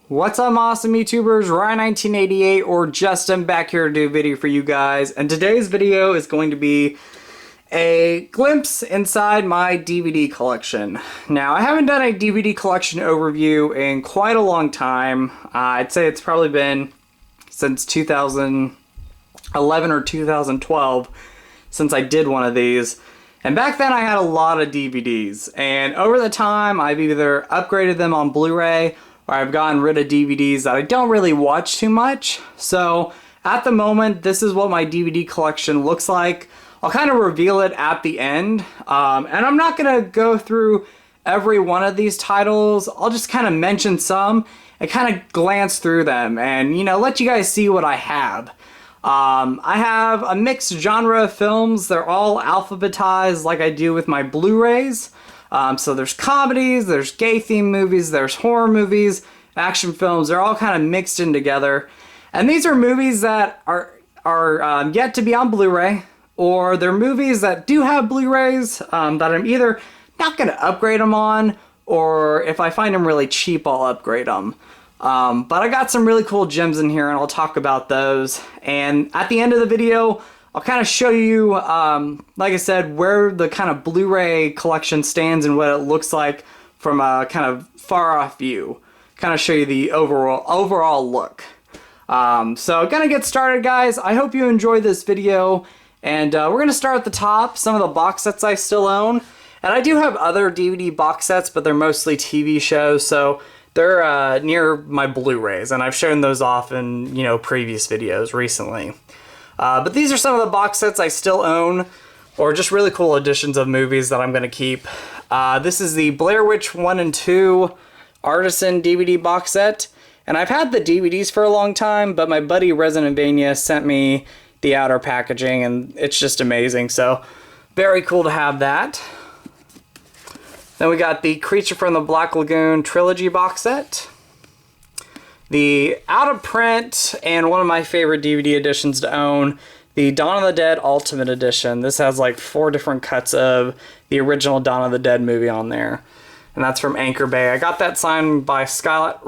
What's up, awesome YouTubers? Ryan1988 or Justin back here to do a video for you guys, and today's video is going to be a glimpse inside my DVD collection. Now, I haven't done a DVD collection overview in quite a long time. I'd say it's probably been since 2011 or 2012 since I did one of these. And back then I had a lot of DVDs, and over the time I've either upgraded them on Blu-ray or I've gotten rid of DVDs that I don't really watch too much. So at the moment, this is what my DVD collection looks like. I'll kind of reveal it at the end, and I'm not gonna go through every one of these titles. I'll just kind of mention some and kind of glance through them and, you know, let you guys see what I have. I have a mixed genre of films. They're all alphabetized like I do with my Blu-rays. So there's comedies, there's gay themed movies, there's horror movies, action films. They're all kind of mixed in together. And these are movies that are yet to be on Blu-ray, or they're movies that do have Blu-rays that I'm either not going to upgrade them on, or if I find them really cheap, I'll upgrade them. But I got some really cool gems in here, and I'll talk about those. And at the end of the video, I'll kind of show you, like I said, where the kind of Blu-ray collection stands and what it looks like from a kind of far-off view. Kind of show you the overall look. So gonna get started, guys. I hope you enjoyed this video, and we're gonna start at the top. Some of the box sets I still own, and I do have other DVD box sets, but they're mostly TV shows, so they're near my Blu-rays, and I've shown those off in, you know, previous videos recently. But these are some of the box sets I still own, or just really cool editions of movies that I'm going to keep. This is the Blair Witch 1 and 2 Artisan DVD box set, and I've had the DVDs for a long time, but my buddy Resident Vania sent me the outer packaging, and it's just amazing, so very cool to have that. Then we got the Creature from the Black Lagoon trilogy box set. The out of print and one of my favorite DVD editions to own, the Dawn of the Dead Ultimate Edition. This has like 4 different cuts of the original Dawn of the Dead movie on there. And that's from Anchor Bay. I got that signed by Skylar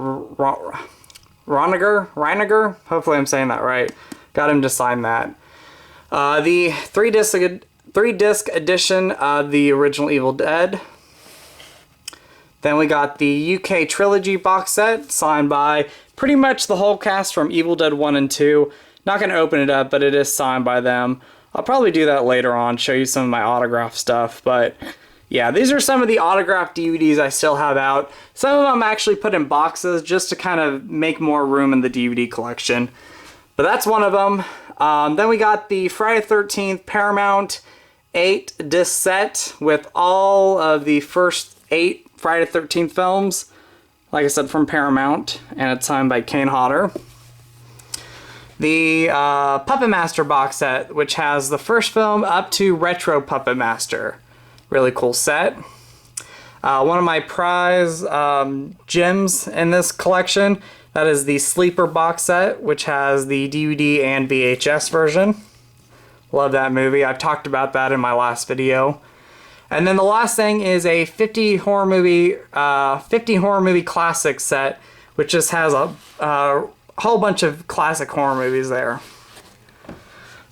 Reiniger. Hopefully I'm saying that right. Got him to sign that. The 3-disc edition of the original Evil Dead. Then we got the UK Trilogy box set, signed by pretty much the whole cast from Evil Dead 1 and 2. Not going to open it up, but it is signed by them. I'll probably do that later on, show you some of my autograph stuff. But yeah, these are some of the autographed DVDs I still have out. Some of them actually put in boxes just to kind of make more room in the DVD collection. But that's one of them. Then we got the Friday the 13th Paramount 8-disc set with all of the first 8 Friday the 13th films, like I said, from Paramount, and it's signed by Kane Hodder. The Puppet Master box set, which has the first film up to Retro Puppet Master. Really cool set. One of my prize gems in this collection, that is the Sleeper box set, which has the DVD and VHS version. Love that movie. I've talked about that in my last video. And then the last thing is a 50 horror movie classic set, which just has a whole bunch of classic horror movies there.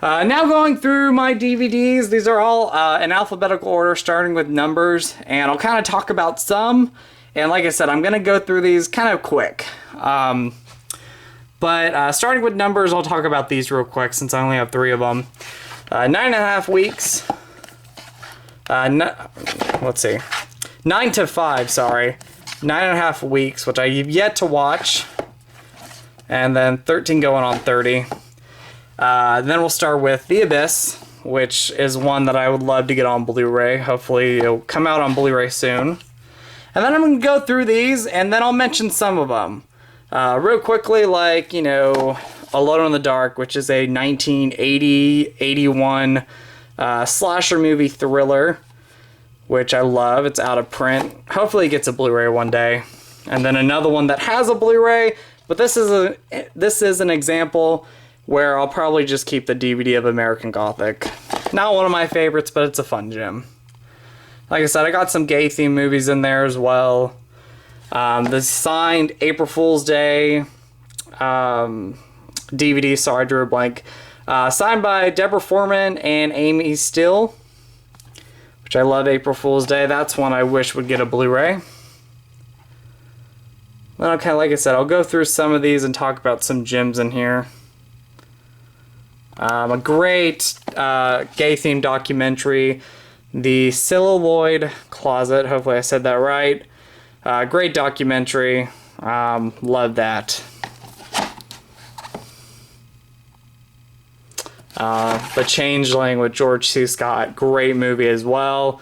Now going through my DVDs, these are all in alphabetical order, starting with numbers, and I'll kind of talk about some. And like I said, I'm going to go through these kind of quick. But starting with numbers, I'll talk about these real quick since I only have 3 of them. 9.5 weeks. Let's see, 9 to 5, sorry, 9.5 weeks, which I've yet to watch, and then 13 going on 30. Then we'll start with The Abyss, which is one that I would love to get on Blu-ray. Hopefully it'll come out on Blu-ray soon. And then I'm going to go through these, and then I'll mention some of them. Real quickly, like, you know, Alone in the Dark, which is a 1980-81 slasher movie thriller, which I love. It's out of print. Hopefully it gets a Blu-ray one day. And then another one that has a Blu-ray, but this is an example where I'll probably just keep the DVD of American Gothic. Not one of my favorites, but it's a fun gem. Like I said, I got some gay themed movies in there as well. The signed April Fool's Day DVD, sorry, I drew a blank. Signed by Deborah Foreman and Amy Steele, which I love April Fool's Day. That's one I wish would get a Blu-ray. Okay, like I said, I'll go through some of these and talk about some gems in here. A great gay-themed documentary, The Celluloid Closet. Hopefully I said that right. Great documentary. Love that. The Changeling with George C. Scott. Great movie as well.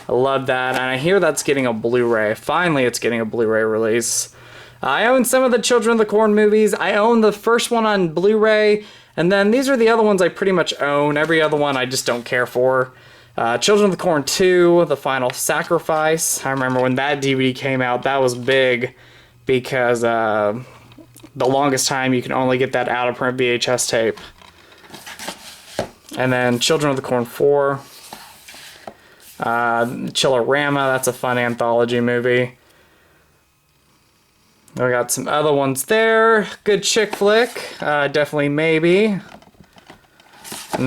I love that. And I hear that's getting a Blu-ray. Finally, it's getting a Blu-ray release. I own some of the Children of the Corn movies. I own the first one on Blu-ray. And then these are the other ones I pretty much own. Every other one I just don't care for. Children of the Corn 2, The Final Sacrifice. I remember when that DVD came out, that was big because the longest time you can only get that out-of-print VHS tape. And then Children of the Corn 4. Chillerama, that's a fun anthology movie. We got some other ones there. Good chick flick, definitely Maybe. And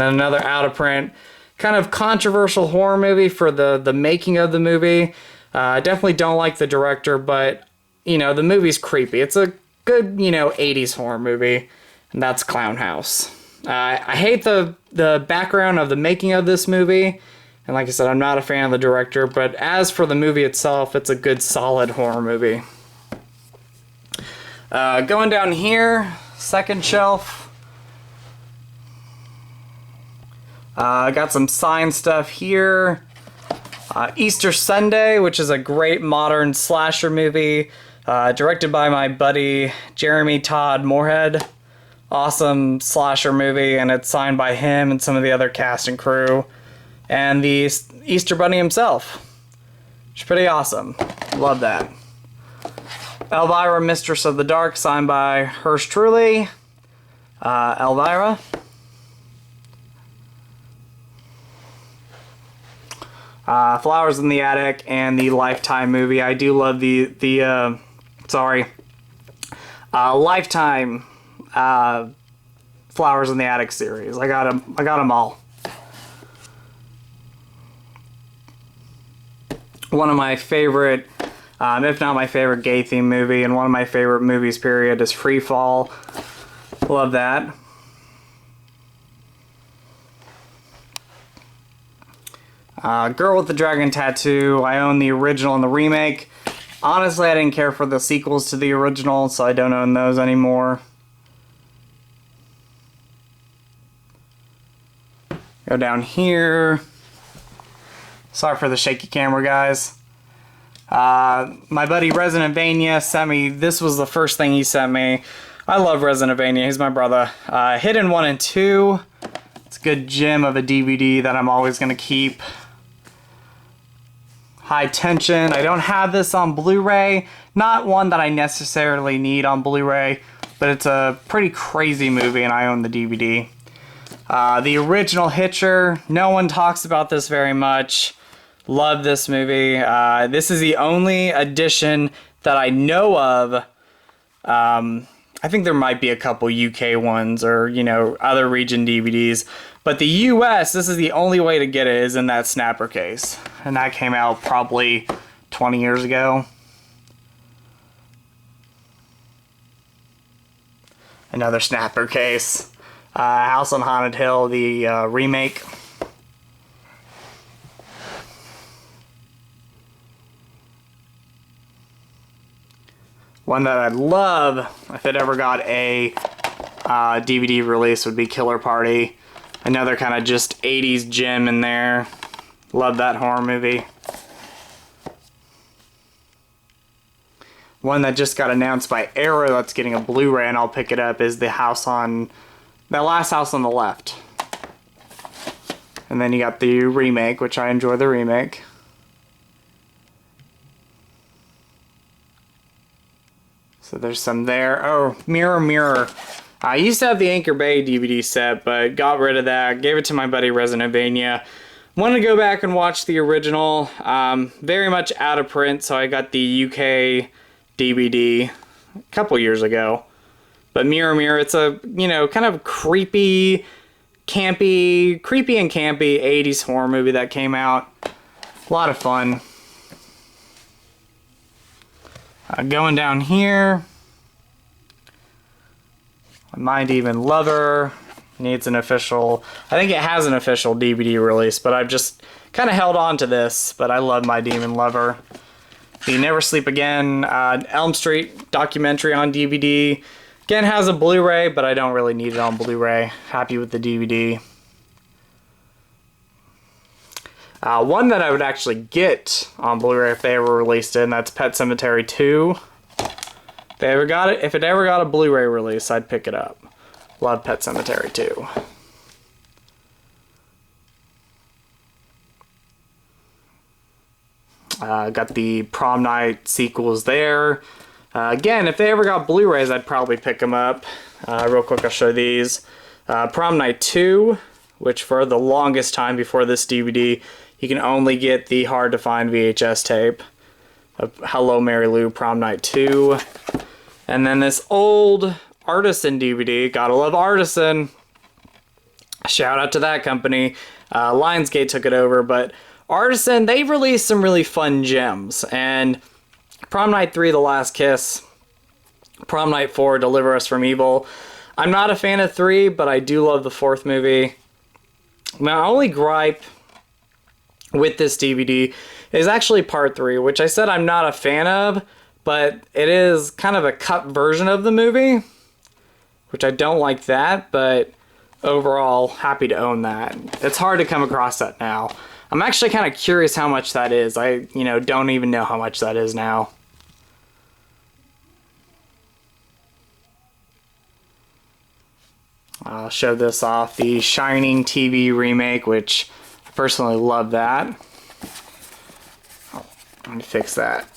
then another out-of-print, kind of controversial horror movie for the making of the movie. I definitely don't like the director, but, you know, the movie's creepy. It's a good, you know, 80s horror movie, and that's Clown House. I hate the background of the making of this movie, and like I said, I'm not a fan of the director, but as for the movie itself, it's a good, solid horror movie. Going down here, second shelf. Got some signed stuff here. Easter Sunday, which is a great modern slasher movie, directed by my buddy Jeremy Todd Moorhead. Awesome slasher movie, and it's signed by him and some of the other cast and crew. And the Easter Bunny himself. Which is pretty awesome. Love that. Elvira, Mistress of the Dark, signed by hers truly, Elvira. Flowers in the Attic and the Lifetime movie. I do love the Lifetime Flowers in the Attic series. I got them all. One of my favorite, if not my favorite gay theme movie, and one of my favorite movies period is Free Fall. Love that. Girl with the Dragon Tattoo. I own the original and the remake. Honestly, I didn't care for the sequels to the original, so I don't own those anymore. Go down here. Sorry for the shaky camera, guys. My buddy Residentvania sent me, this was the first thing he sent me. I love Residentvania, he's my brother. Hidden 1 and 2. It's a good gem of a DVD that I'm always going to keep. High Tension. I don't have this on Blu-ray. Not one that I necessarily need on Blu-ray, but it's a pretty crazy movie and I own the DVD. The Original Hitcher. No one talks about this very much. Love this movie. This is the only edition that I know of. I think there might be a couple UK ones or, you know, other region DVDs. But the US, this is the only way to get it, is in that snapper case. And that came out probably 20 years ago. Another snapper case. House on Haunted Hill, the remake. One that I'd love, if it ever got a DVD release, would be Killer Party. Another kind of just 80s gem in there. Love that horror movie. One that just got announced by Arrow that's getting a Blu-ray, and I'll pick it up, is the house on... that last house on the left. And then you got the remake, which I enjoy the remake. So there's some there. Oh, Mirror Mirror. I used to have the Anchor Bay DVD set, but got rid of that. Gave it to my buddy Residentvania. Wanted to go back and watch the original. Very much out of print, so I got the UK DVD a couple years ago. But Mirror Mirror, it's a, you know, kind of creepy and campy 80s horror movie that came out. A lot of fun. Going down here, My Demon Lover needs an official, I think it has an official DVD release, but I've just kind of held on to this, but I love My Demon Lover. The Never Sleep Again, Elm Street documentary on DVD. Again, has a Blu-ray, but I don't really need it on Blu-ray. Happy with the DVD. One that I would actually get on Blu-ray if they ever released it, and that's Pet Sematary 2. If they ever got it, if it ever got a Blu-ray release, I'd pick it up. Love Pet Sematary 2. Got the Prom Night sequels there. Again, if they ever got Blu-rays, I'd probably pick them up. Real quick, I'll show these. Prom Night 2, which for the longest time before this DVD, you can only get the hard-to-find VHS tape of Hello, Mary Lou, Prom Night 2. And then this old Artisan DVD. Gotta love Artisan. Shout out to that company. Lionsgate took it over, but Artisan, they've released some really fun gems. And Prom Night 3, The Last Kiss. Prom Night 4, Deliver Us from Evil. I'm not a fan of 3, but I do love the 4th movie. My only gripe with this DVD is actually part 3, which I said I'm not a fan of, but it is kind of a cut version of the movie, which I don't like that, but overall, happy to own that. It's hard to come across that now. I'm actually kind of curious how much that is. I, don't even know how much that is now. I'll show this off. The Shining TV remake, which I personally love that. Oh, let me fix that.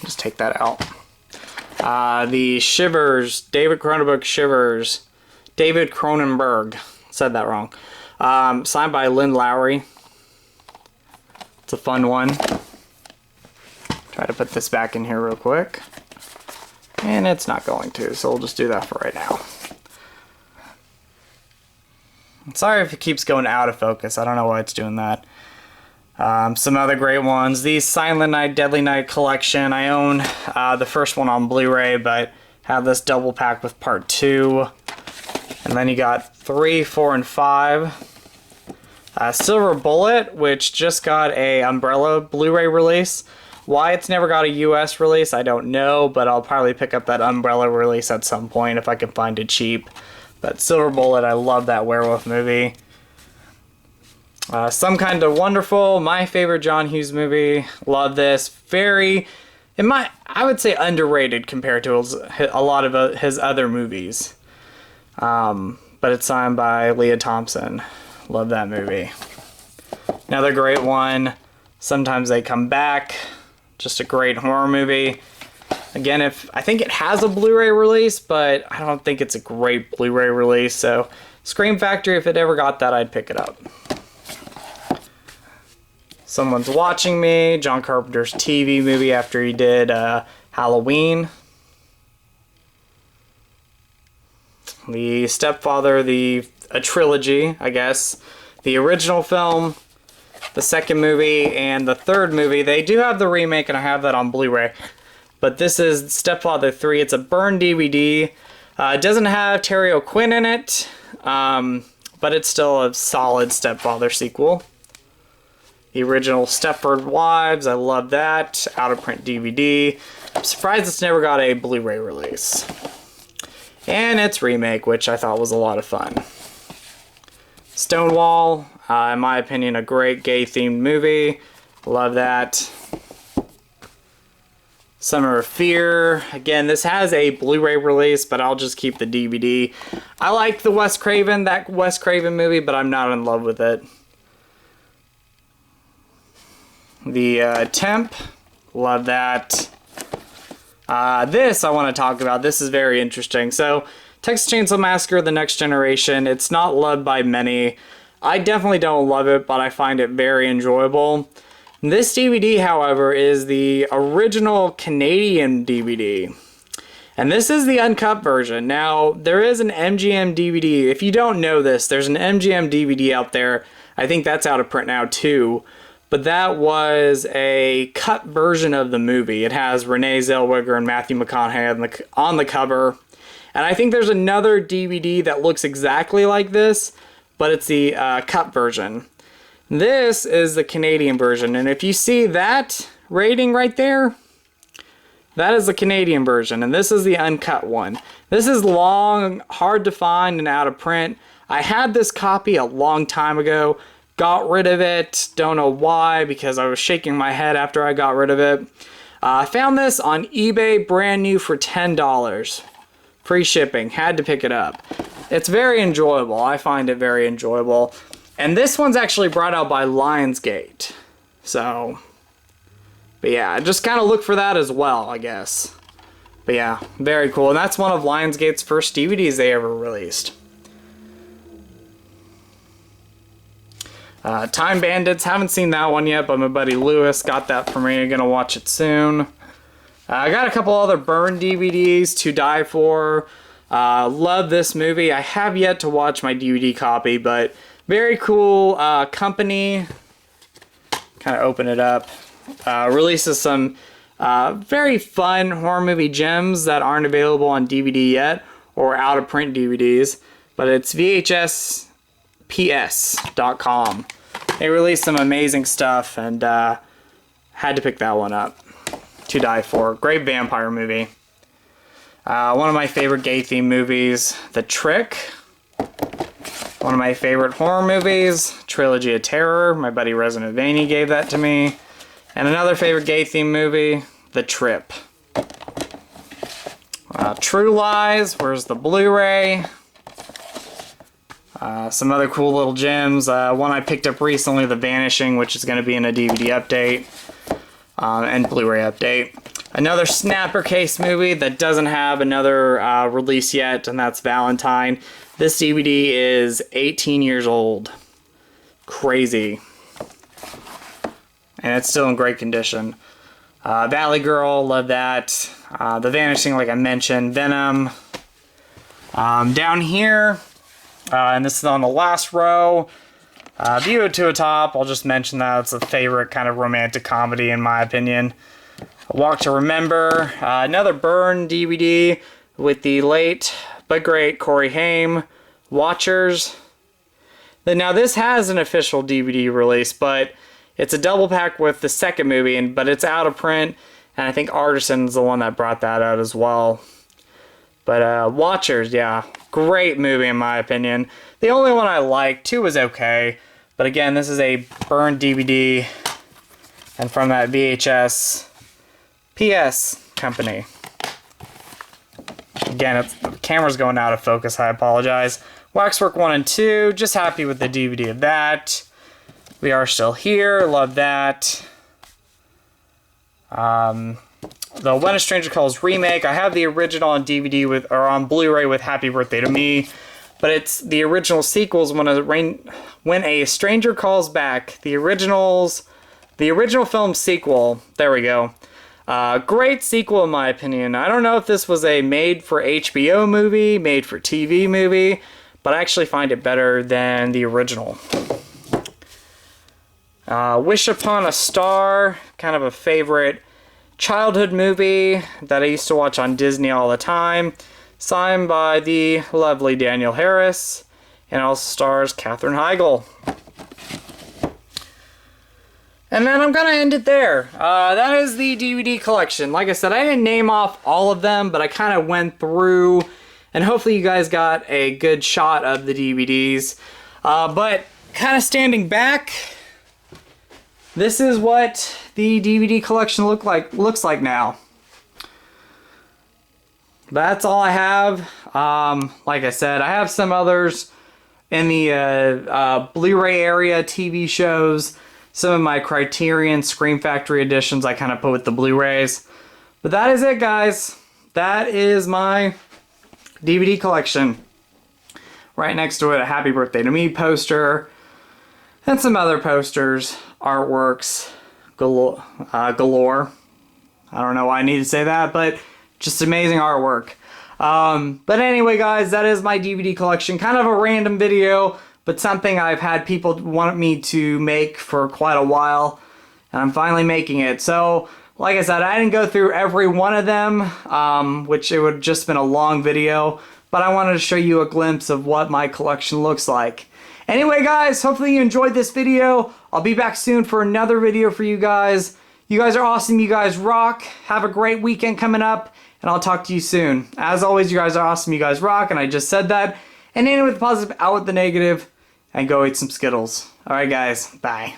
Just take that out. The Shivers, David Cronenberg said that wrong. Signed by Lynn Lowry. It's a fun one. Try to put this back in here real quick. And it's not going to, so we'll just do that for right now. Sorry if it keeps going out of focus. I don't know why it's doing that. Some other great ones. The Silent Night, Deadly Night collection. I own the first one on Blu-ray, but have this double pack with part 2. And then you got 3, 4, and 5. Silver Bullet, which just got a Umbrella Blu-ray release. Why it's never got a US release, I don't know, but I'll probably pick up that Umbrella release at some point if I can find it cheap. But Silver Bullet, I love that werewolf movie. Some Kind of Wonderful, my favorite John Hughes movie. Love this. Very, I would say underrated compared to a lot of his other movies. But it's signed by Leah Thompson. Love that movie. Another great one, Sometimes They Come Back. Just a great horror movie. Again, I think it has a Blu-ray release, but I don't think it's a great Blu-ray release. So Scream Factory, if it ever got that, I'd pick it up. Someone's Watching Me, John Carpenter's TV movie after he did Halloween. The Stepfather, a trilogy, I guess. The original film, the second movie, and the third movie. They do have the remake, and I have that on Blu-ray. But this is Stepfather 3. It's a burned DVD. It doesn't have Terry O'Quinn in it, but it's still a solid Stepfather sequel. The original Stepford Wives, I love that. Out-of-print DVD. I'm surprised it's never got a Blu-ray release. And its remake, which I thought was a lot of fun. Stonewall, in my opinion, a great gay-themed movie. Love that. Summer of Fear. Again, this has a Blu-ray release, but I'll just keep the DVD. I like the Wes Craven movie, but I'm not in love with it. The Temp. Love that. This I want to talk about. This is very interesting. So, Texas Chainsaw Massacre: The Next Generation. It's not loved by many. I definitely don't love it, but I find it very enjoyable. This DVD, however, is the original Canadian DVD. And this is the uncut version. Now, there is an MGM DVD. If you don't know this, there's an MGM DVD out there. I think that's out of print now too. But that was a cut version of the movie. It has Renee Zellweger and Matthew McConaughey on the cover. And I think there's another DVD that looks exactly like this, but it's the cut version. This is the Canadian version. And if you see that rating right there, that is the Canadian version, and this is the uncut one. This is long, hard to find, and out of print. I had this copy a long time ago, got rid of it, don't know why, because I was shaking my head after I got rid of it. I found this on eBay brand new for $10. Free shipping, had to pick it up. It's very enjoyable, I find it very enjoyable. And this one's actually brought out by Lionsgate, so... But yeah, just kind of look for that as well, I guess. But yeah, very cool. And that's one of Lionsgate's first DVDs they ever released. Time Bandits, haven't seen that one yet, but my buddy Lewis got that for me. I'm gonna watch it soon. I got a couple other Burn DVDs, To Die For. Love this movie. I have yet to watch my DVD copy, but very cool company. Kind of open it up. Releases some very fun horror movie gems that aren't available on DVD yet or out of print DVDs, but it's VHSPS.com. They released some amazing stuff, and had to pick that one up. To Die For. Great vampire movie. One of my favorite gay theme movies, The Trick. One of my favorite horror movies, Trilogy of Terror. My buddy Resident Vaney gave that to me. And another favorite gay theme movie, The Trip. True Lies, where's the Blu-ray? Some other cool little gems. One I picked up recently, The Vanishing, which is going to be in a DVD update and Blu-ray update. Another Snapper Case movie that doesn't have another release yet, and that's Valentine. This DVD is 18 years old. Crazy. And it's still in great condition. Valley Girl, love that. The Vanishing, like I mentioned. Venom. Down here, and this is on the last row, View to a Top. I'll just mention that it's a favorite kind of romantic comedy in my opinion. Walk to Remember. Another Burn DVD with the late but great Corey Haim. Watchers. Now this has an official DVD release, but it's a double pack with the second movie, but it's out of print, and I think Artisan's the one that brought that out as well. But Watchers, yeah, great movie in my opinion. The only one I liked, 2 was okay, but again, this is a Burn DVD, and from that VHS PS company. Again, the camera's going out of focus, I apologize. Waxwork 1 and 2, just happy with the DVD of that. We Are Still Here, love that. The When a Stranger Calls remake, I have the original on DVD or on Blu-ray with Happy Birthday to Me, but it's the original sequels, When a Stranger Calls Back, the original film sequel, there we go. Great sequel in my opinion. I don't know if this was a made for HBO movie, made for TV movie, but I actually find it better than the original. Wish Upon a Star, kind of a favorite childhood movie that I used to watch on Disney all the time. Signed by the lovely Danielle Harris, and also stars Katherine Heigl. And then I'm gonna end it there. That is the DVD collection. Like I said, I didn't name off all of them, but I kind of went through, and hopefully you guys got a good shot of the DVDs. But kind of standing back, this is what the DVD collection looks like now. That's all I have. Like I said, I have some others in the Blu-ray area, TV shows, some of my Criterion Scream Factory editions I kind of put with the Blu-rays. But that is it, guys. That is my DVD collection. Right next to it, a Happy Birthday to Me poster, and some other posters, artworks. galore. I don't know why I need to say that, but just amazing artwork. But anyway, guys, that is my DVD collection. Kind of a random video, but something I've had people want me to make for quite a while, and I'm finally making it. So, like I said, I didn't go through every one of them, which it would have just been a long video, but I wanted to show you a glimpse of what my collection looks like. Anyway, guys, hopefully you enjoyed this video. I'll be back soon for another video for you guys. You guys are awesome. You guys rock. Have a great weekend coming up, and I'll talk to you soon. As always, you guys are awesome. You guys rock, and I just said that. And in with the positive, out with the negative, and go eat some Skittles. All right, guys. Bye.